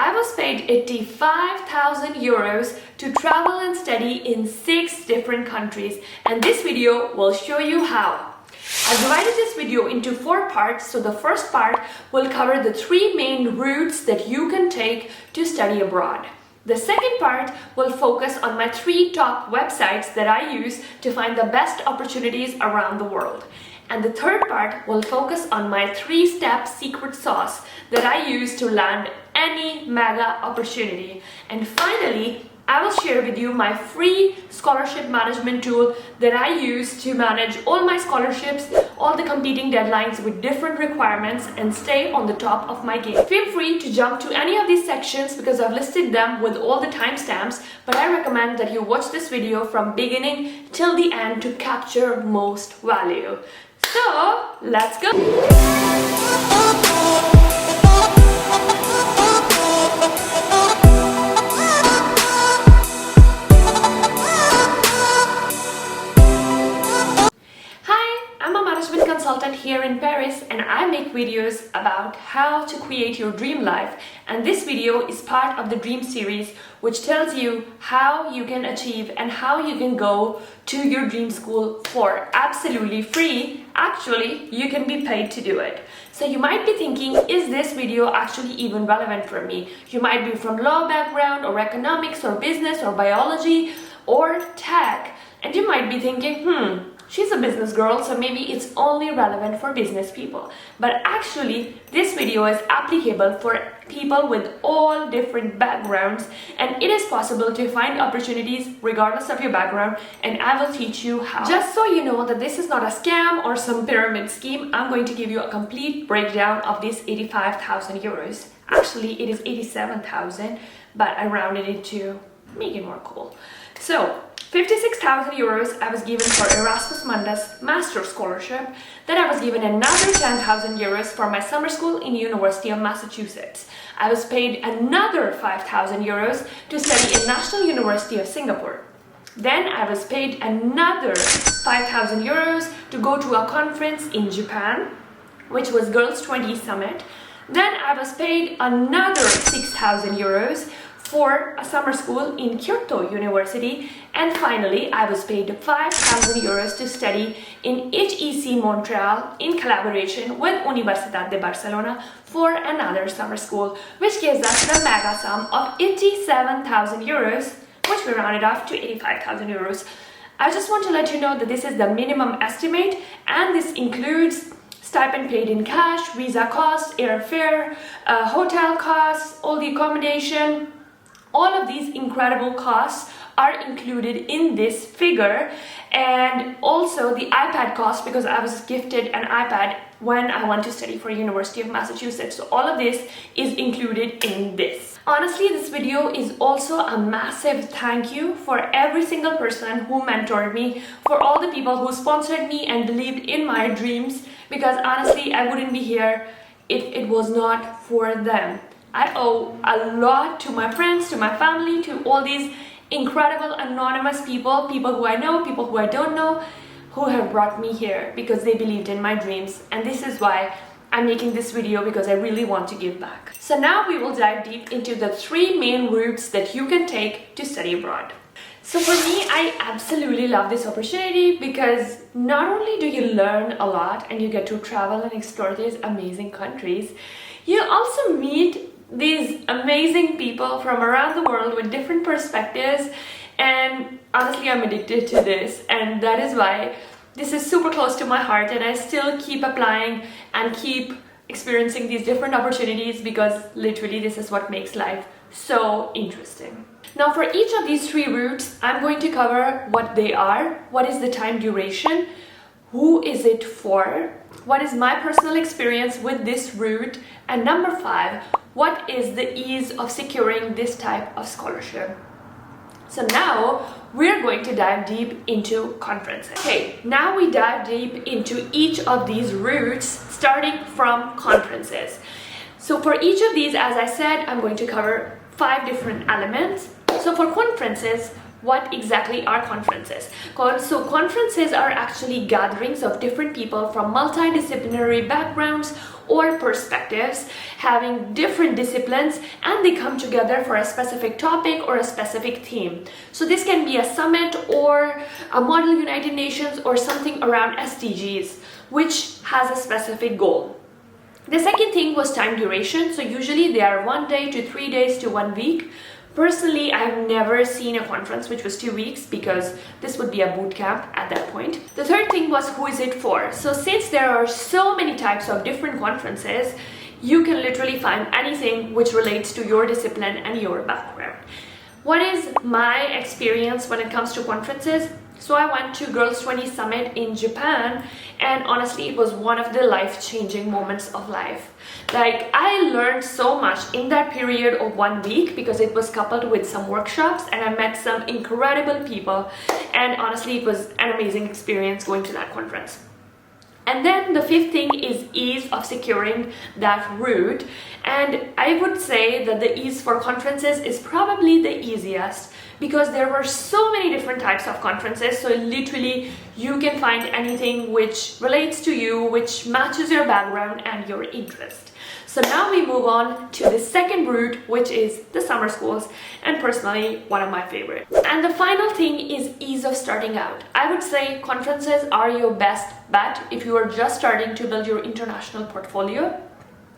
I was paid 85,000 euros to travel and study in 6 different countries, and this video will show you how. I've divided this video into 4 parts, so the first part will cover the 3 main routes that you can take to study abroad. The second part will focus on my 3 top websites that I use to find the best opportunities around the world. And the third part will focus on my 3-step secret sauce that I use to land any mega opportunity. And finally, I will share with you my free scholarship management tool that I use to manage all my scholarships, all the competing deadlines with different requirements, and stay on the top of my game. Feel free to jump to any of these sections because I've listed them with all the timestamps, but I recommend that you watch this video from beginning till the end to capture most value. So, let's go! Consultant here in Paris, and I make videos about how to create your dream life, and this video is part of the dream series which tells you how you can achieve and how you can go to your dream school for absolutely free. Actually, you can be paid to do it. So you might be thinking, is this video actually even relevant for me? You might be from law background or economics or business or biology or tech, and you might be thinking, she's a business girl, so maybe it's only relevant for business people. But actually, this video is applicable for people with all different backgrounds, and it is possible to find opportunities regardless of your background, and I will teach you how. Just so you know that this is not a scam or some pyramid scheme, I'm going to give you a complete breakdown of this 85,000 euros. Actually, it is 87,000, but I rounded it to make it more cool. So, 56,000 euros I was given for Erasmus Mundus Master Scholarship. Then I was given another 10,000 euros for my summer school in University of Massachusetts. I was paid another 5,000 euros to study in National University of Singapore. Then I was paid another 5,000 euros to go to a conference in Japan, which was Girls 20 Summit. Then I was paid another 6,000 euros for a summer school in Kyoto University, and finally I was paid 5,000 euros to study in HEC Montreal in collaboration with Universitat de Barcelona for another summer school, which gives us the mega sum of 87,000 euros, which we rounded off to 85,000 euros. I just want to let you know that this is the minimum estimate, and this includes stipend paid in cash, visa costs, airfare, hotel costs, all the accommodation. All of these incredible costs are included in this figure, and also the iPad cost, because I was gifted an iPad when I went to study for University of Massachusetts. So all of this is included in this. Honestly, this video is also a massive thank you for every single person who mentored me, for all the people who sponsored me and believed in my dreams, because honestly, I wouldn't be here if it was not for them. I owe a lot to my friends, to my family, to all these incredible anonymous people, people who I know, people who I don't know, who have brought me here because they believed in my dreams. And this is why I'm making this video, because I really want to give back. So now we will dive deep into the 3 main routes that you can take to study abroad. So for me, I absolutely love this opportunity because not only do you learn a lot and you get to travel and explore these amazing countries, you also meet these amazing people from around the world with different perspectives, and honestly I'm addicted to this, and that is why this is super close to my heart, and I still keep applying and keep experiencing these different opportunities because literally this is what makes life so interesting. Now for each of these 3 routes, I'm going to cover what they are, what is the time duration, who is it for, what is my personal experience with this route, and number 5, what is the ease of securing this type of scholarship. So now we're going to dive deep into conferences. Okay, now we dive deep into each of these routes, starting from conferences. So for each of these, as I said, I'm going to cover 5 different elements. So for conferences, what exactly are conferences? So conferences are actually gatherings of different people from multidisciplinary backgrounds or perspectives, having different disciplines, and they come together for a specific topic or a specific theme. So this can be a summit or a Model United Nations or something around SDGs, which has a specific goal. The second thing was time duration. So usually they are 1 day to 3 days to 1 week. Personally, I've never seen a conference which was 2 weeks, because this would be a boot camp at that point. The third thing was, who is it for? So since there are so many types of different conferences, you can literally find anything which relates to your discipline and your background. What is my experience when it comes to conferences? So I went to Girls 20 Summit in Japan, and honestly it was one of the life-changing moments of life. Like, I learned so much in that period of 1 week, because it was coupled with some workshops and I met some incredible people, and honestly it was an amazing experience going to that conference. And then the fifth thing is ease of securing that route, and I would say that the ease for conferences is probably the easiest, because there were so many different types of conferences. So literally you can find anything which relates to you, which matches your background and your interest. So now we move on to the second route, which is the summer schools, and personally one of my favorites. And the final thing is ease of starting out. I would say conferences are your best bet if you are just starting to build your international portfolio.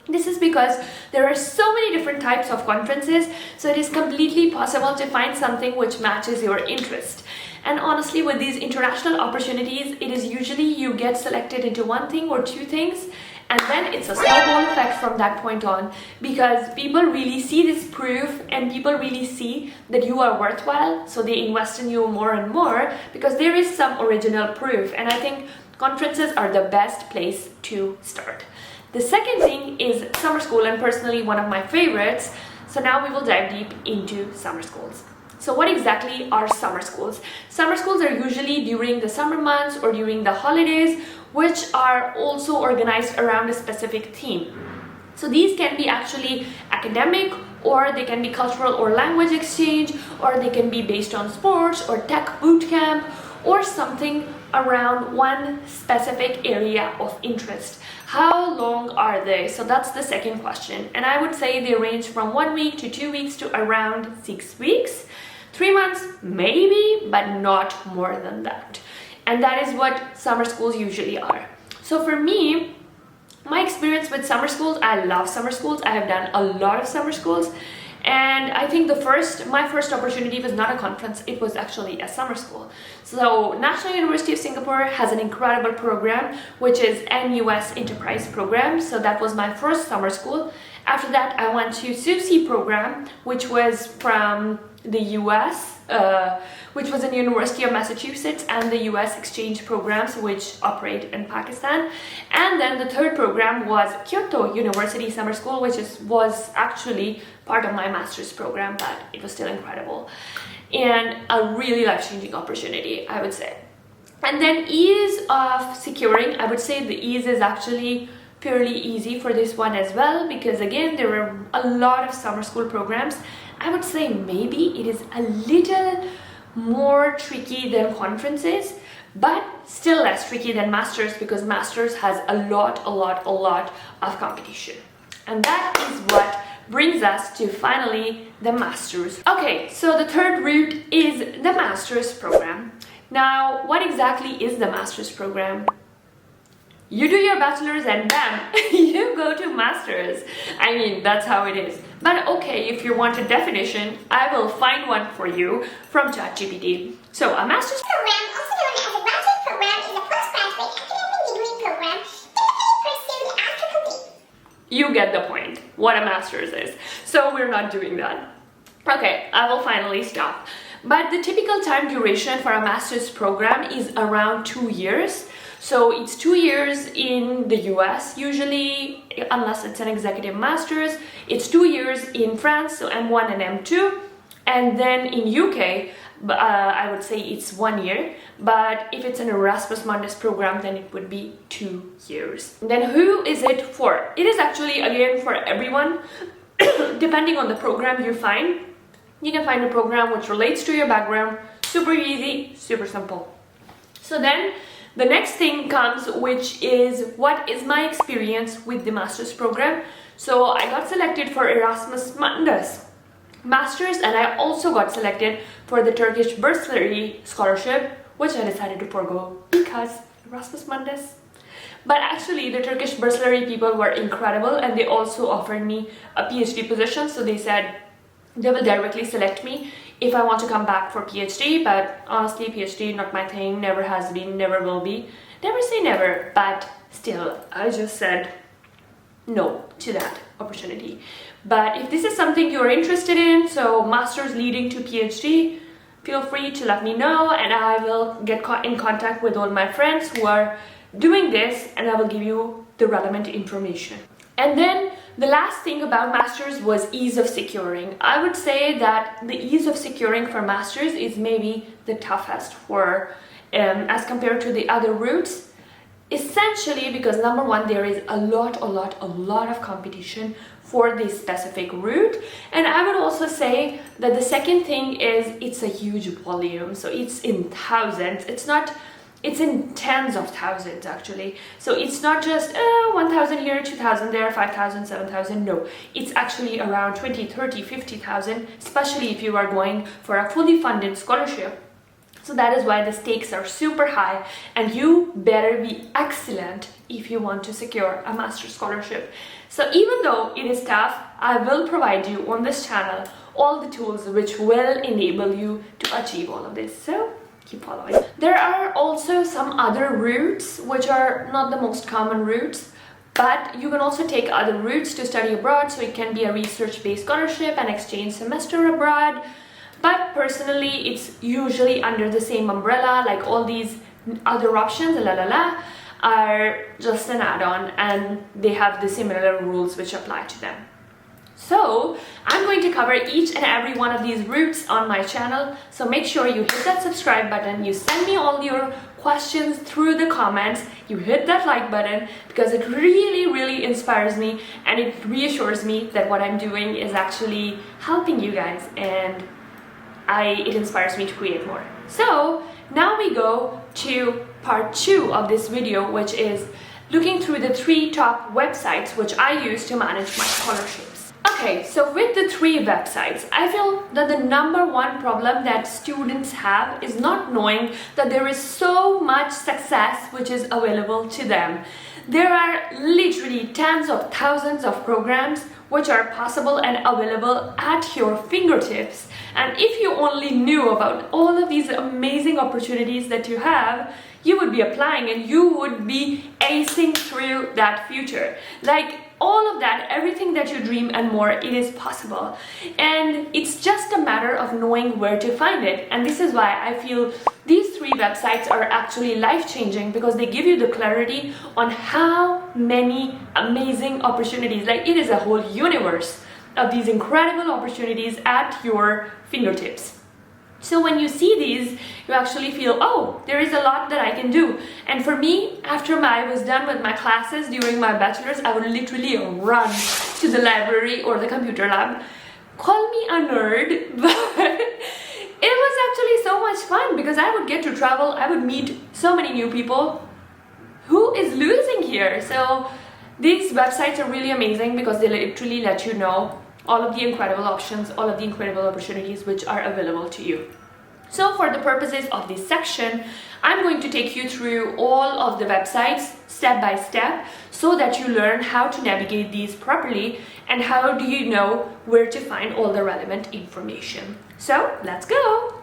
This is because there are so many different types of conferences, so it is completely possible to find something which matches your interest. And honestly, with these international opportunities, it is usually you get selected into one thing or two things, and then it's a snowball effect from that point on, because people really see this proof and people really see that you are worthwhile, so they invest in you more and more because there is some original proof. And I think conferences are the best place to start. The second thing is summer school, and personally one of my favorites. So now we will dive deep into summer schools. So what exactly are summer schools? Summer schools are usually during the summer months or during the holidays, which are also organized around a specific theme. So these can be actually academic, or they can be cultural or language exchange, or they can be based on sports or tech boot camp, or something around one specific area of interest. How long are they? So that's the second question. And I would say they range from 1 week to 2 weeks to around 6 weeks. 3 months, maybe, but not more than that. And that is what summer schools usually are. So for me, my experience with summer schools, I love summer schools. I have done a lot of summer schools. And I think my first opportunity was not a conference, it was actually a summer school. So National University of Singapore has an incredible program, which is NUS Enterprise Program. So that was my first summer school. After that, I went to SUSI program, which was from the US, which was in the University of Massachusetts, and the US exchange programs which operate in Pakistan. And then the third program was Kyoto University Summer School, which was actually part of my master's program, but it was still incredible and a really life-changing opportunity, I would say. And then ease of securing, I would say the ease is actually fairly easy for this one as well, because again, there are a lot of summer school programs. I would say maybe it is a little more tricky than conferences, but still less tricky than masters, because masters has a lot of competition. And that is what brings us to finally the masters. Okay, so the third route is the master's program. Now, what exactly is the master's program? You do your bachelor's and bam, you go to master's. I mean, that's how it is. But okay, if you want a definition, I will find one for you from ChatGPT. So a master's program, also known as a graduate program, is a postgraduate academic degree program typically pursued after complete. You get the point, what a master's is. So we're not doing that. Okay, I will finally stop. But the typical time duration for a master's program is around 2 years. So it's 2 years in the US usually, unless it's an executive master's. It's 2 years in France, so M1 and M2. And then in UK, I would say it's 1 year. But if it's an Erasmus Mundus program, then it would be 2 years. Then who is it for? It is actually, again, for everyone. Depending on the program you find. You can find a program which relates to your background, Super easy, super simple. So then the next thing comes, which is what is my experience with the master's program. So I got selected for Erasmus Masters, and I also got selected for the Turkish Bursary Scholarship, which I decided to forego because Erasmus Mundus. But actually the Turkish Bursary people were incredible, and they also offered me a PhD position. So they said they will directly select me if I want to come back for PhD. But honestly, PhD not my thing, never has been, never will be. Never say never, but still I just said no to that opportunity. But if this is something you're interested in, so masters leading to PhD, feel free to let me know, and I will get in contact with all my friends who are doing this, and I will give you the relevant information. And then the last thing about masters was ease of securing. I would say that the ease of securing for masters is maybe the toughest for as compared to the other routes. Essentially because number one, there is a lot of competition for this specific route, and I would also say that the second thing is it's a huge volume. So it's in thousands, it's in tens of thousands actually. So it's not just 1,000 here, 2,000 there, 5,000, 7,000. No, it's actually around 20, 30, 50,000, especially if you are going for a fully funded scholarship. So that is why the stakes are super high, and you better be excellent if you want to secure a master's scholarship. So even though it is tough, I will provide you on this channel all the tools which will enable you to achieve all of this. So keep following. There are also some other routes which are not the most common routes, but you can also take other routes to study abroad. So it can be a research-based scholarship, an exchange semester abroad. But personally, it's usually under the same umbrella, like all these other options, are just an add-on, and they have the similar rules which apply to them. So I'm going to cover each and every one of these routes on my channel. So make sure you hit that subscribe button, you send me all your questions through the comments, you hit that like button, because it really inspires me, and it reassures me that what I'm doing is actually helping you guys, and it inspires me to create more. So now we go to part 2 of this video, which is looking through the 3 top websites which I use to manage my scholarships. Okay, so with the 3 websites, I feel that the number one problem that students have is not knowing that there is so much success which is available to them. There are literally tens of thousands of programs which are possible and available at your fingertips. And if you only knew about all of these amazing opportunities that you have, you would be applying and you would be acing through that future. Like all of that, everything that you dream and more, it is possible. And it's just a matter of knowing where to find it. And this is why I feel these 3 websites are actually life-changing, because they give you the clarity on how many amazing opportunities, like it is a whole universe of these incredible opportunities at your fingertips. So when you see these, you actually feel, oh, there is a lot that I can do. And for me, after I was done with my classes during my bachelor's, I would literally run to the library or the computer lab. Call me a nerd, but it was actually so much fun because I would get to travel, I would meet so many new people. Who is losing here? So these websites are really amazing because they literally let you know all of the incredible options, all of the incredible opportunities which are available to you. So for the purposes of this section, I'm going to take you through all of the websites step by step so that you learn how to navigate these properly and how do you know where to find all the relevant information. So let's go!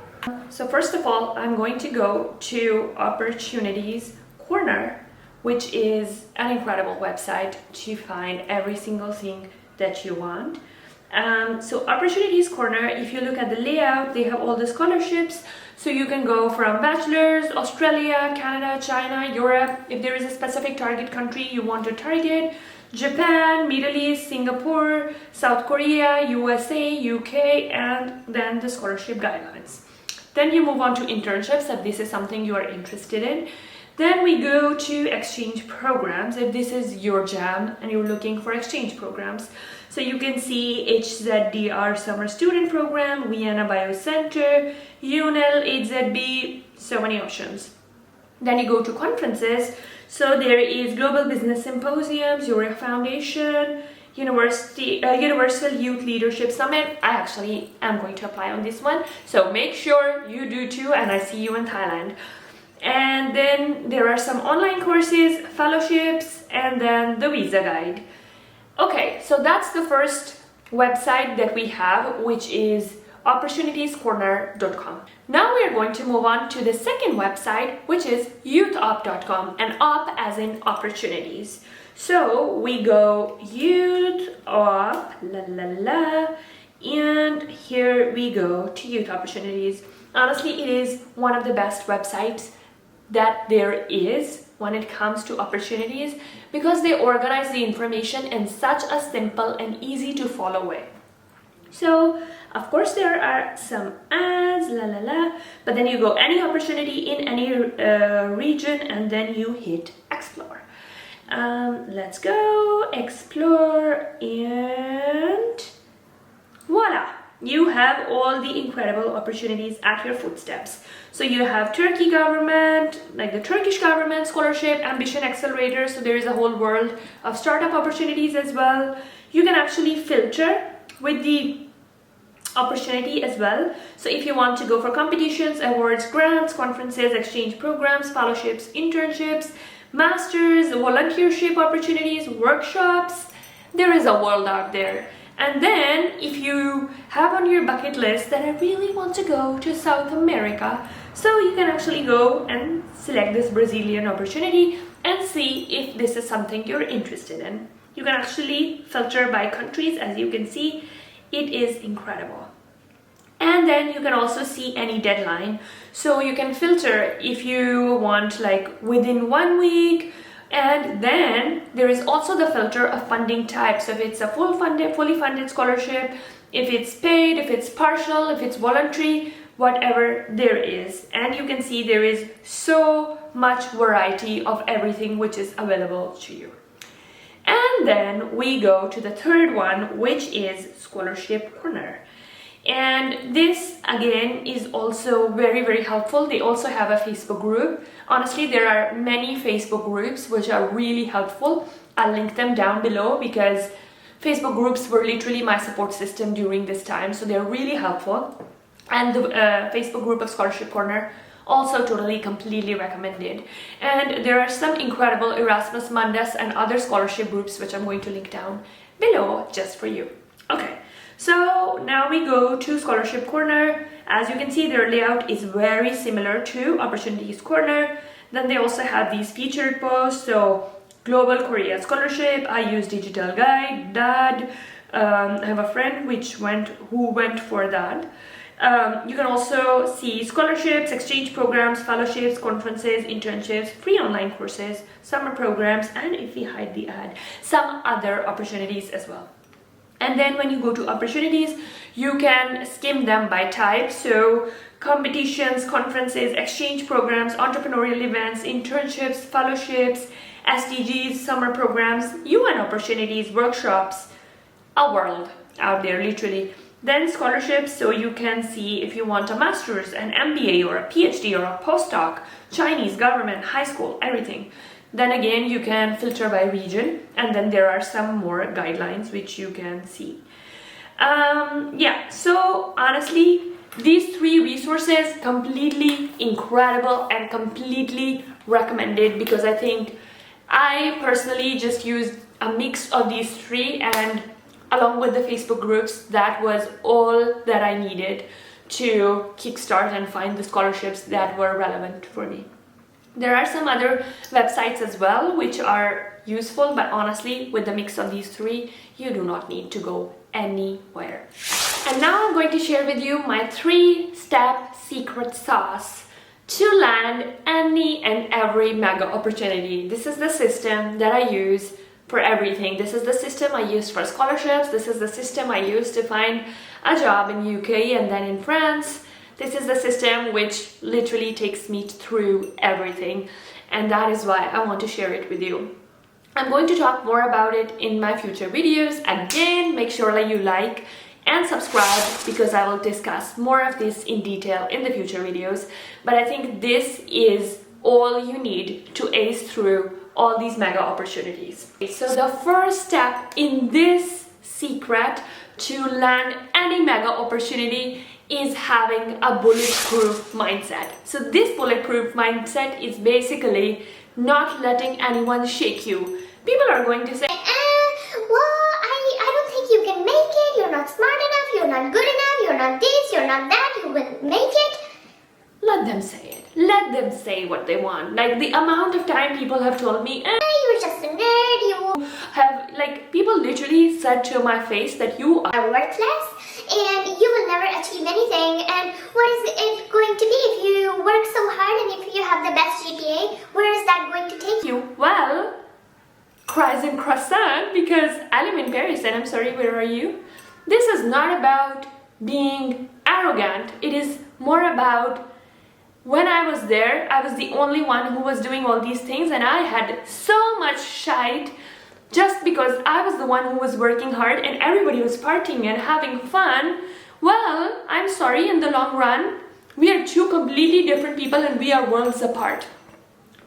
So first of all, I'm going to go to Opportunities Corner, which is an incredible website to find every single thing that you want. So Opportunities Corner, if you look at the layout, they have all the scholarships. So you can go from bachelor's, Australia, Canada, China, Europe. If there is a specific target country you want to target, Japan, Middle East, Singapore, South Korea, USA, UK, and then the scholarship guidelines. Then you move on to internships if this is something you are interested in. Then we go to exchange programs if this is your jam and you're looking for exchange programs. So So you can see HZDR Summer Student Program, Vienna Biocenter, UNEL, HZB, so many options. Then you go to conferences. So there is Global Business Symposiums, Euro Foundation, Universal Youth Leadership Summit. I actually am going to apply on this one, so make sure you do too, and I see you in Thailand. And then there are some online courses, fellowships, and then the visa guide. Okay, so that's the first website that we have, which is opportunitiescorner.com. Now we are going to move on to the second website, which is youthop.com, and op as in opportunities. So we go youthop, and here we go to youth opportunities. Honestly, it is one of the best websites that there is when it comes to opportunities, because they organize the information in such a simple and easy to follow way. So of course there are some ads, but then you go any opportunity in any region, and then you hit explore. Let's go explore, and voila, you have all the incredible opportunities at your footsteps. So you have Turkey government, like the Turkish government scholarship, ambition accelerator. So there is a whole world of startup opportunities as well. You can actually filter with the opportunity as well. So if you want to go for competitions, awards, grants, conferences, exchange programs, fellowships, internships, masters, volunteership opportunities, workshops, there is a world out there. And then if you have on your bucket list that I really want to go to South America, so you can actually go and select this Brazilian opportunity and see if this is something you're interested in. You can actually filter by countries, as you can see. It is incredible. And then you can also see any deadline. So you can filter if you want like within 1 week, and then there is also the filter of funding type. So if it's a fully funded scholarship, if it's paid, if it's partial, if it's voluntary, whatever there is. And you can see there is so much variety of everything which is available to you. And then we go to the third one, which is Scholarship Corner. And this again is also very, very helpful. They also have a Facebook group. Honestly, there are many Facebook groups which are really helpful. I'll link them down below, because Facebook groups were literally my support system during this time, so they're really helpful. And the Facebook group of Scholarship Corner, also totally completely recommended. And there are some incredible Erasmus Mundus and other scholarship groups which I'm going to link down below just for you. Okay, so now we go to Scholarship Corner. As you can see, their layout is very similar to Opportunities Corner. Then they also have these featured posts. So Global Korea Scholarship, I use Digital Guide, DAD. I have a friend who went for that. You can also see scholarships, exchange programs, fellowships, conferences, internships, free online courses, summer programs, and if we hide the ad, some other opportunities as well. And then when you go to opportunities, you can skim them by type. So competitions, conferences, exchange programs, entrepreneurial events, internships, fellowships, SDGs, summer programs, UN opportunities, workshops, a world out there literally. Then scholarships, so you can see if you want a master's, an MBA or a PhD or a postdoc, Chinese, government, high school, everything. Then again, you can filter by region, and then there are some more guidelines which you can see. Yeah, so honestly, these three resources completely incredible and completely recommended, because I think I personally just used a mix of these three, and along with the Facebook groups, that was all that I needed to kickstart and find the scholarships that were relevant for me. There are some other websites as well which are useful, but honestly, with the mix of these three, you do not need to go anywhere. And now I'm going to share with you my 3-step secret sauce to land any and every mega opportunity. This is the system that I use for everything. This is the system I use for scholarships. This is the system I use to find a job in UK and then in France. This is the system which literally takes me through everything, and that is why I want to share it with you. I'm going to talk more about it in my future videos. Again, make sure that you like and subscribe because I will discuss more of this in detail in the future videos. But I think this is all you need to ace through all these mega opportunities. So the first step in this secret to land any mega opportunity is having a bulletproof mindset. So this bulletproof mindset is basically not letting anyone shake you. People are going to say, I don't think you can make it, you're not smart enough, you're not good enough, you're not this, you're not that, you will make it. Let them say it. Let them say what they want. Like the amount of time people have told me, You're just a nerd, you have, like, people literally said to my face that you are worthless and you will never achieve anything. And what is it going to be if you work so hard and if you have the best GPA? Where is that going to take you? Well, cries and croissant, because I live in Paris and I'm sorry, where are you? This is not about being arrogant. It is more about when I was there, I was the only one who was doing all these things and I had so much shite just because I was the one who was working hard and everybody was partying and having fun. Well, I'm sorry, in the long run, we are two completely different people and we are worlds apart.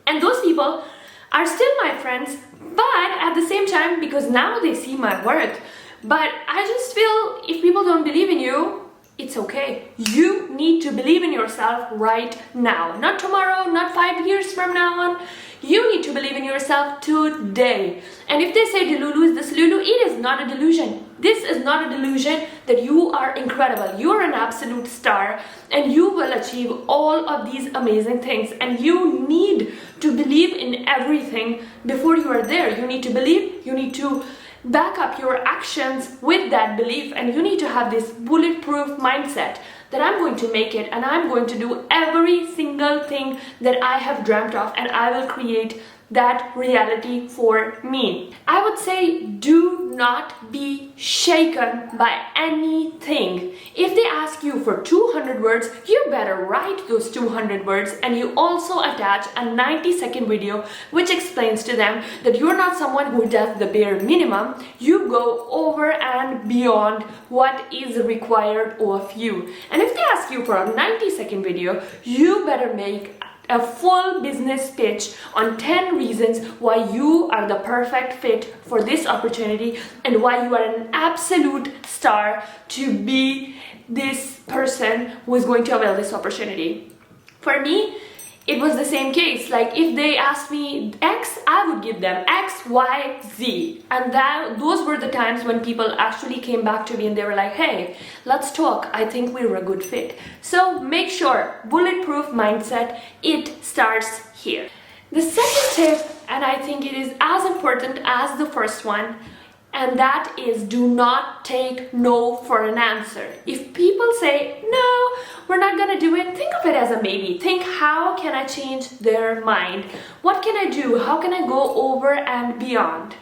And those people are still my friends, but at the same time, because now they see my worth. But I just feel if people don't believe in you, it's okay. You need to believe in yourself right now. Not tomorrow, not 5 years from now on. You need to believe in yourself today. And if they say Delulu is this Lulu, it is not a delusion. This is not a delusion that you are incredible. You are an absolute star and you will achieve all of these amazing things. And you need to believe in everything before you are there. You need to believe, you need to back up your actions with that belief, and you need to have this bulletproof mindset that I'm going to make it and I'm going to do every single thing that I have dreamt of and I will create that reality for me. I would say do not be shaken by anything. If they ask you for 200 words, you better write those 200 words and you also attach a 90-second video which explains to them that you're not someone who does the bare minimum. You go over and beyond what is required of you. And if they ask you for a 90-second video, you better make a full business pitch on 10 reasons why you are the perfect fit for this opportunity and why you are an absolute star to be this person who is going to avail this opportunity. For me, it was the same case. Like if they asked me X, I would give them X, Y, Z. And those were the times when people actually came back to me and they were like, hey, let's talk. I think we're a good fit. So make sure, bulletproof mindset, it starts here. The second tip, and I think it is as important as the first one, and that is do not take no for an answer. If people say, no, we're not gonna do it, think of it as a maybe. Think, how can I change their mind? What can I do? How can I go over and beyond?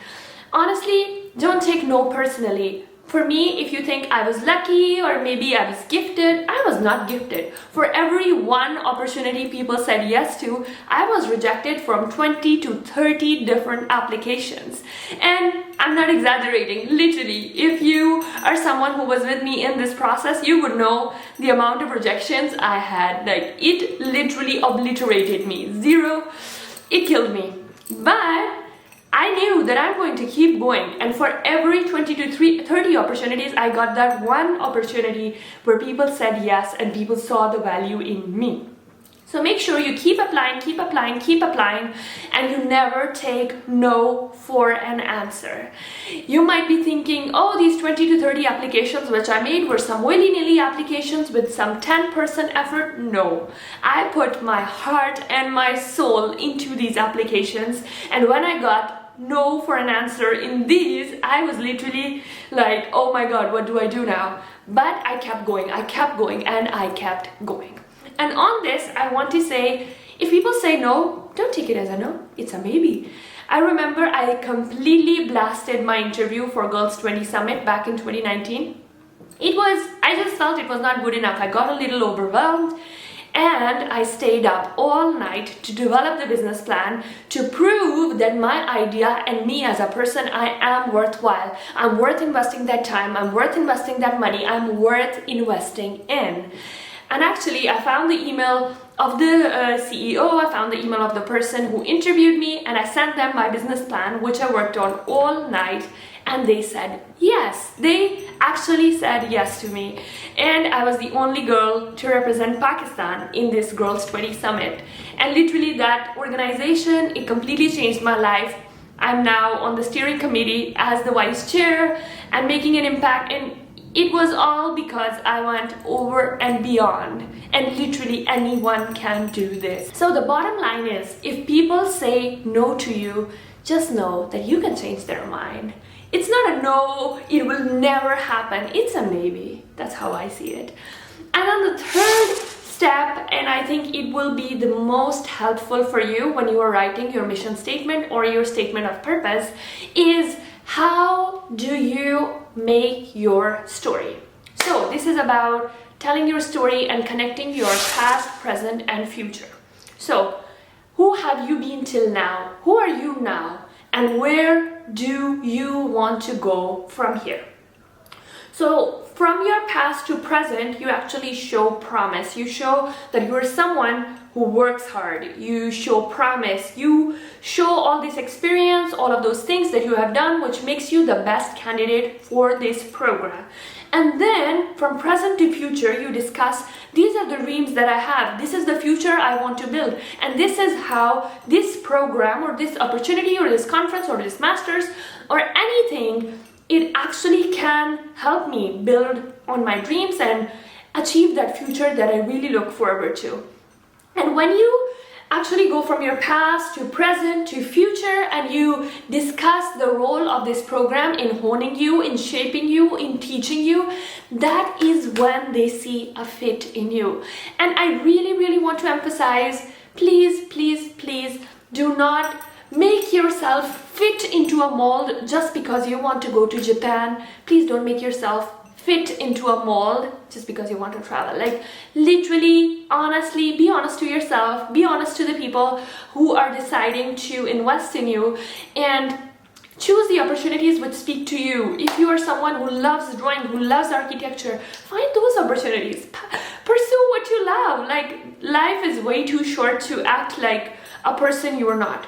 Honestly, don't take no personally. For me, if you think I was lucky or maybe I was gifted, I was not gifted. For every one opportunity people said yes to, I was rejected from 20 to 30 different applications. And I'm not exaggerating, literally. If you are someone who was with me in this process, you would know the amount of rejections I had. Like, it literally obliterated me. Zero, it killed me. But I knew that I'm going to keep going, and for every 20 to 30 opportunities, I got that one opportunity where people said yes and people saw the value in me. So make sure you keep applying, keep applying, keep applying, and you never take no for an answer. You might be thinking, oh, these 20 to 30 applications which I made were some willy-nilly applications with some 10% effort. No, I put my heart and my soul into these applications, and when I got no for an answer in these, I was literally like, oh my god, what do I do now? But I kept going, and I kept going. And on this, I want to say, if people say no, don't take it as a no, it's a maybe. I remember I completely blasted my interview for Girls 20 Summit back in 2019. I just felt it was not good enough. I got a little overwhelmed And I stayed up all night to develop the business plan to prove that my idea and me as a person, I am worthwhile. I'm worth investing that time, I'm worth investing that money, I'm worth investing in. And actually, I found the email of the CEO, I found the email of the person who interviewed me, and I sent them my business plan, which I worked on all night, and they said yes. They actually said yes to me. And I was the only girl to represent Pakistan in this Girls 20 Summit. And literally that organization, it completely changed my life. I'm now on the steering committee as the vice chair and making an impact, and it was all because I went over and beyond, and literally anyone can do this. So the bottom line is, if people say no to you, just know that you can change their mind. It's not a no, it will never happen, it's a maybe. That's how I see it. And then the third step, and I think it will be the most helpful for you when you are writing your mission statement or your statement of purpose, is how do you make your story? So this is about telling your story and connecting your past, present, and future. So who have you been till now? Who are you now? And where do you want to go from here? So from your past to present, you actually show promise. You show that you are someone who works hard. You show promise. You show all this experience, all of those things that you have done, which makes you the best candidate for this program. And then from present to future, you discuss, these are the dreams that I have. This is the future I want to build. And this is how this program or this opportunity or this conference or this masters or anything, it actually can help me build on my dreams and achieve that future that I really look forward to. And when you actually go from your past to present to future and you discuss the role of this program in honing you, in shaping you, in teaching you, that is when they see a fit in you. And I really, really want to emphasize, please, please, please do not make yourself fit into a mold just because you want to go to Japan. Please don't make yourself fit into a mold just because you want to travel. Like, literally, honestly, be honest to yourself, be honest to the people who are deciding to invest in you, and choose the opportunities which speak to you. If you are someone who loves drawing, who loves architecture, find those opportunities. Pursue what you love. Like, life is way too short to act like a person you are not.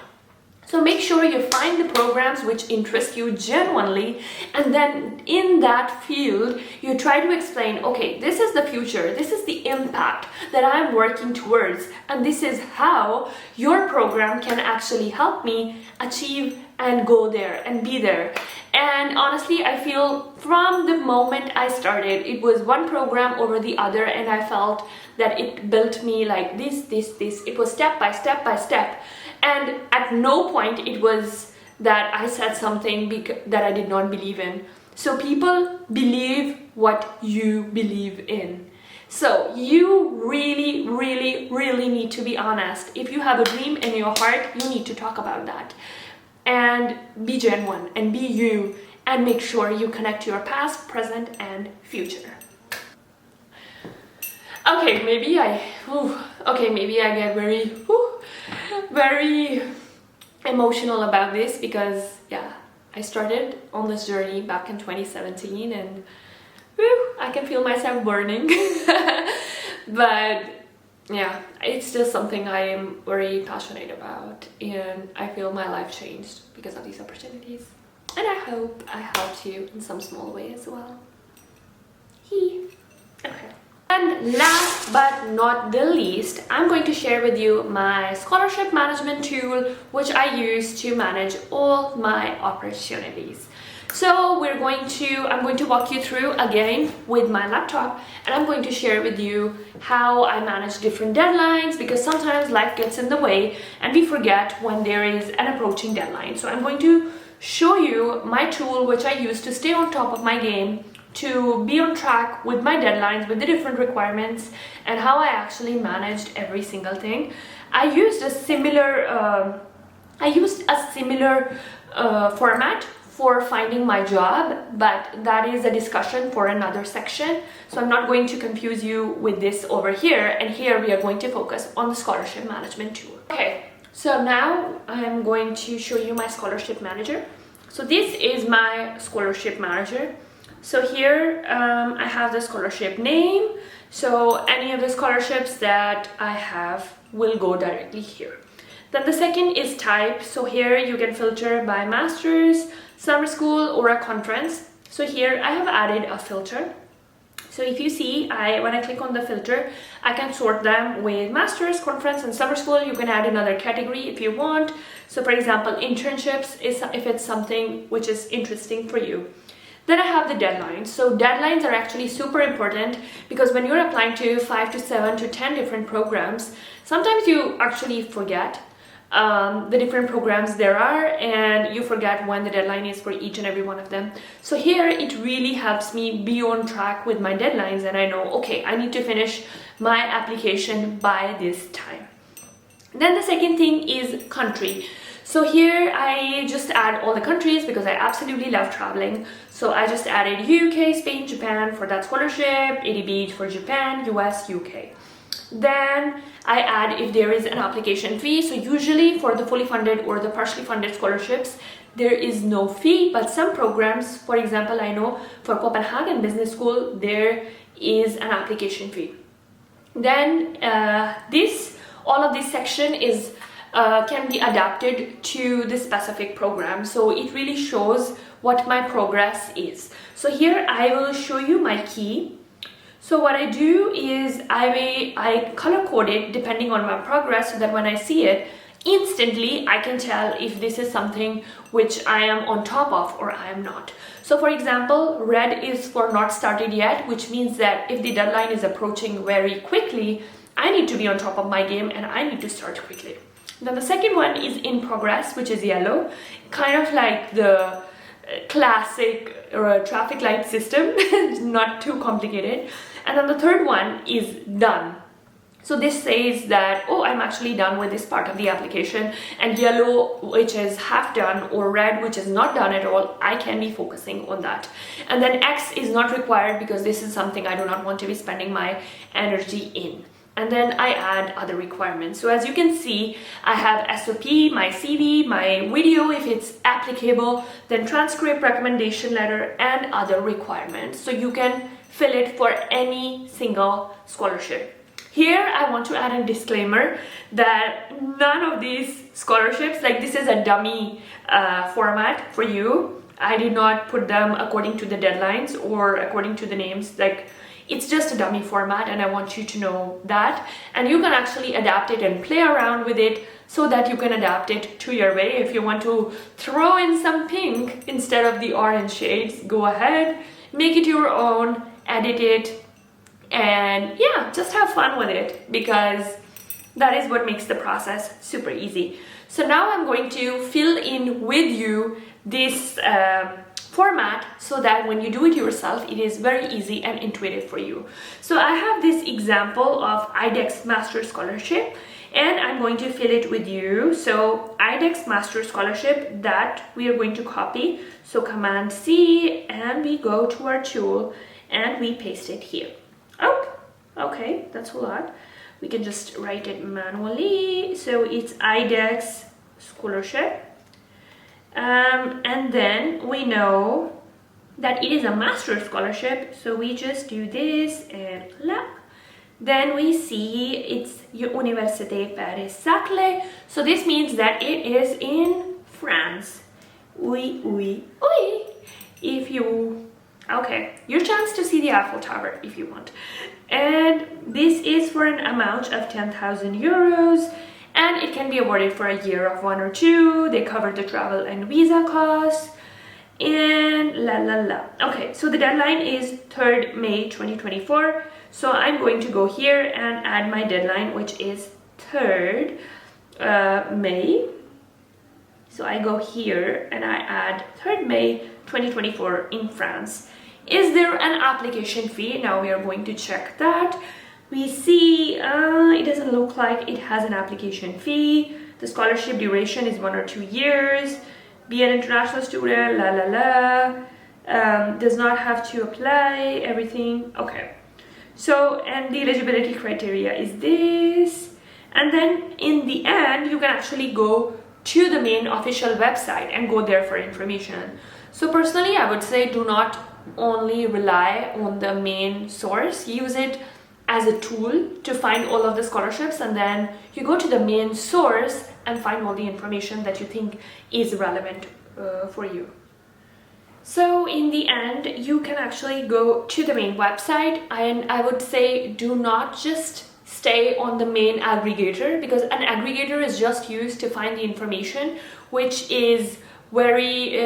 So make sure you find the programs which interest you genuinely, and then in that field you try to explain, okay, this is the future, this is the impact that I'm working towards, and this is how your program can actually help me achieve and go there and be there. And honestly, I feel from the moment I started, it was one program over the other, and I felt that it built me like this. It was step by step by step. And at no point it was that I said something that I did not believe in. So people believe what you believe in. So you really, really, really need to be honest. If you have a dream in your heart, you need to talk about that. And be genuine and be you, and make sure you connect your past, present, and future. Okay, maybe I get very emotional about this, because yeah, I started on this journey back in 2017, and I can feel myself burning. But yeah, it's just something I am very passionate about, and I feel my life changed because of these opportunities, and I hope I helped you in some small way as well. Okay. And last but not the least, I'm going to share with you my scholarship management tool, which I use to manage all my opportunities. So I'm going to walk you through again with my laptop, and I'm going to share with you how I manage different deadlines, because sometimes life gets in the way and we forget when there is an approaching deadline. So I'm going to show you my tool, which I use to stay on top of my game, to be on track with my deadlines, with the different requirements, and how I actually managed every single thing. I used a similar format for finding my job, but that is a discussion for another section. So I'm not going to confuse you with this over here, and here we are going to focus on the scholarship management tool. Okay, so now I'm going to show you my scholarship manager. So this is my scholarship manager. So here I have the scholarship name. So any of the scholarships that I have will go directly here. Then the second is type. So here you can filter by master's, summer school, or a conference. So here I have added a filter. So if you see, when I click on the filter, I can sort them with master's, conference, and summer school. You can add another category if you want. So for example, internships is if it's something which is interesting for you. Then I have the deadlines. So deadlines are actually super important because when you're applying to 5 to 7 to 10 different programs, sometimes you actually forget the different programs there are, and you forget when the deadline is for each and every one of them. So here it really helps me be on track with my deadlines, and I know, okay, I need to finish my application by this time. Then the second thing is country. So here I just add all the countries because I absolutely love traveling. So I just added UK, Spain, Japan for that scholarship, ADB for Japan, US, UK. Then I add if there is an application fee. So usually for the fully funded or the partially funded scholarships, there is no fee, but some programs, for example, I know for Copenhagen Business School, there is an application fee. Then all of this section is can be adapted to the specific program. So it really shows what my progress is. So here I will show you my key. So what I do is I color code it depending on my progress so that when I see it, instantly I can tell if this is something which I am on top of or I am not. So for example, red is for not started yet, which means that if the deadline is approaching very quickly, I need to be on top of my game and I need to start quickly. Then the second one is in progress, which is yellow, kind of like the classic traffic light system, not too complicated. And then the third one is done. So this says that, oh, I'm actually done with this part of the application, and yellow, which is half done, or red, which is not done at all, I can be focusing on that. And then X is not required because this is something I do not want to be spending my energy in. And then I add other requirements. So as you can see, I have SOP, my CV, my video if it's applicable, then transcript, recommendation letter, and other requirements. So you can fill it for any single scholarship. Here I want to add a disclaimer that none of these scholarships, like this is a dummy format for you. I did not put them according to the deadlines or according to the names. Like, it's just a dummy format, and I want you to know that. And you can actually adapt it and play around with it so that you can adapt it to your way. If you want to throw in some pink instead of the orange shades, go ahead, make it your own, edit it, and yeah, just have fun with it, because that is what makes the process super easy. So now I'm going to fill in with you this format so that when you do it yourself, it is very easy and intuitive for you. So I have this example of IDEX Master Scholarship, and I'm going to fill it with you. So IDEX Master Scholarship, that we are going to copy. So Command C, and we go to our tool and we paste it here. Oh, okay, that's a lot. We can just write it manually. So it's IDEX Scholarship. And then we know that it is a master scholarship, so we just do this and là. Then we see it's Université Paris-Saclay, so this means that it is in France. Oui, oui, oui. If you, okay, your chance to see the Eiffel Tower if you want. And this is for an amount of 10,000 euros. And it can be awarded for a year of 1 or 2. They cover the travel and visa costs. And la la la. Okay, so the deadline is 3rd May 2024. So I'm going to go here and add my deadline, which is 3rd May. So I go here and I add 3rd May 2024 in France. Is there an application fee? Now we are going to check that. We see it doesn't look like it has an application fee. The scholarship duration is 1 or 2 years. be an international student, la la la, does not have to apply, everything. Okay, so, and the eligibility criteria is this, and then in the end you can actually go to the main official website and go there for information. So personally, I would say do not only rely on the main source, use it as a tool to find all of the scholarships, and then you go to the main source and find all the information that you think is relevant for you. So in the end, you can actually go to the main website, and I would say do not just stay on the main aggregator, because an aggregator is just used to find the information, which is very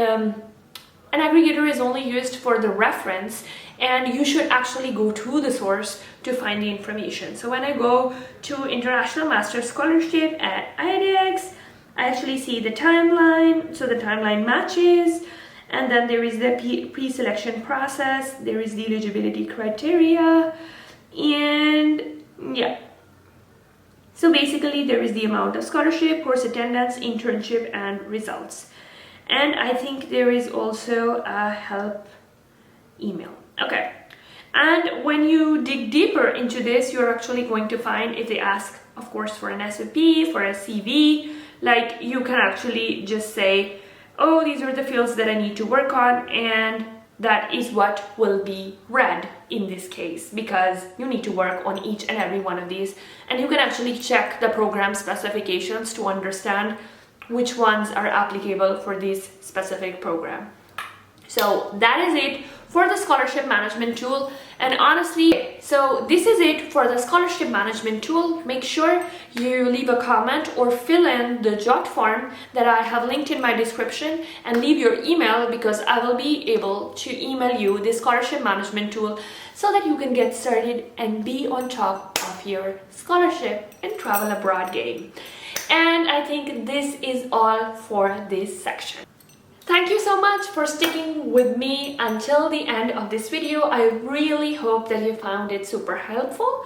an aggregator is only used for the reference, and you should actually go to the source to find the information. So when I go to International Master Scholarship at IDX, I actually see the timeline, so the timeline matches, and then there is the pre-selection process, there is the eligibility criteria, and yeah. So basically there is the amount of scholarship, course attendance, internship, and results. And I think there is also a help email. Okay. And when you dig deeper into this, you're actually going to find, if they ask, of course, for an SOP, for a CV, like you can actually just say, oh, these are the fields that I need to work on, and that is what will be read in this case, because you need to work on each and every one of these, and you can actually check the program specifications to understand which ones are applicable for this specific program. So that is it for the scholarship management tool. And honestly, so this is it for the scholarship management tool. Make sure you leave a comment or fill in the jot form that I have linked in my description, and leave your email, because I will be able to email you the scholarship management tool so that you can get started and be on top of your scholarship and travel abroad game. And I think this is all for this section. Thank you so much for sticking with me until the end of this video. I really hope that you found it super helpful.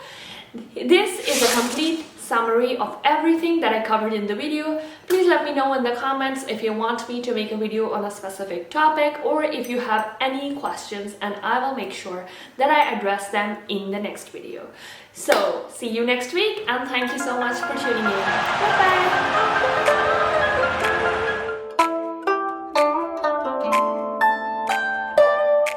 This is a complete summary of everything that I covered in the video. Please let me know in the comments if you want me to make a video on a specific topic, or if you have any questions, and I will make sure that I address them in the next video. So see you next week, and thank you so much for tuning in. Bye bye.